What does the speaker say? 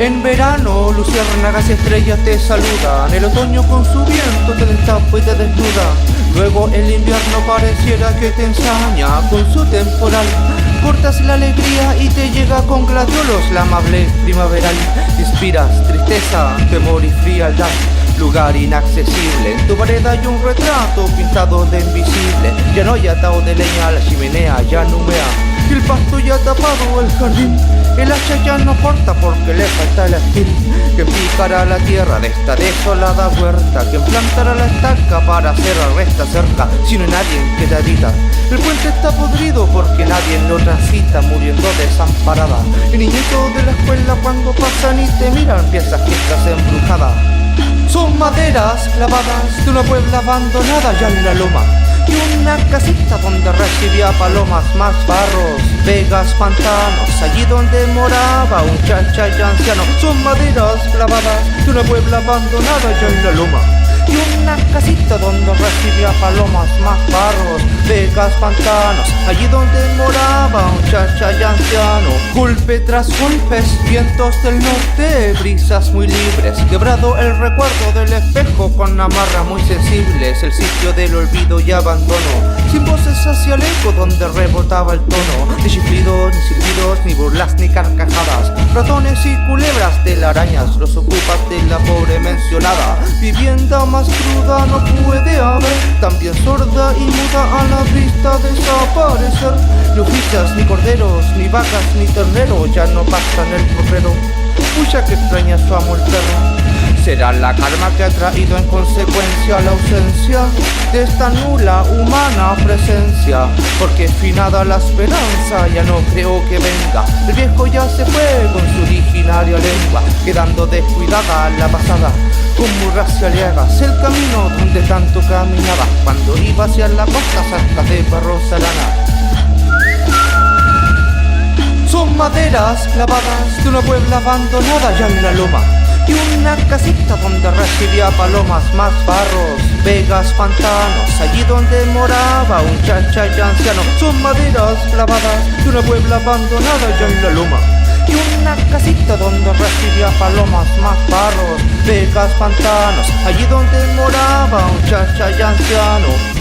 En verano, luciérnagas y estrellas te saludan. El otoño con su viento te destapa y te desnuda. Luego el invierno pareciera que te ensaña con su temporal. Cortas la alegría y te llega con gladiolos la amable primaveral. Inspiras tristeza, temor y frialdad. Lugar inaccesible, en tu pared hay un retrato pintado de invisible. Ya no hay atado de leña, la chimenea ya no humea. Y el pasto ya ha tapado el jardín. El hacha ya no corta porque le falta el astil. Quien picará la tierra de esta desolada huerta, quien plantará la estaca para hacer la resta cerca, si no hay nadie que te habita. El puente está podrido porque nadie lo transita, muriendo desamparada. El niñito de la escuela cuando pasan y te miran piensas que estás embrujada. Son maderas clavadas de una puebla abandonada ya en la loma, y una casita donde recibía palomas, más barros, vegas, pantanos, allí donde moraba un chachay anciano. Son maderas clavadas de una puebla abandonada ya en la loma, y una casita donde recibía palomas, más barros, vegas, pantanos, allí donde moraba un chachay anciano. Golpe tras golpes, vientos del norte, brisas muy libres, quebrado el recuerdo del espejo con amarras muy sensibles. El sitio del olvido y abandono, sin voces hacia el eco donde rebotaba el tono. Ni chiflidos, ni silbidos, ni burlas, ni carcajadas. Ratones y culebras telarañas, los ocupas de la pobre mencionada. Vivienda más cruda no puede haber, también sorda y muda a la vista desaparecer. Ni oficias, ni corderos, ni vacas, ni terneros ya no pasan el porrero. Pucha que extraña su amo el perro. Será la karma que ha traído en consecuencia la ausencia de esta nula humana presencia, porque finada la esperanza ya no creo que venga. El viejo ya se fue con su originaria lengua, quedando descuidada la pasada con murras y aliegas. El camino donde tanto caminaba cuando iba hacia la costa cerca de Barrosalana. Son maderas clavadas de una puebla abandonada ya en la loma, y una casita donde recibía palomas, más barros, vegas, pantanos, allí donde moraba un chachay anciano. Son maderas clavadas de una puebla abandonada ya en la loma, y una casita donde recibía palomas, más barros, vegas, pantanos, allí donde moraba un chachay anciano.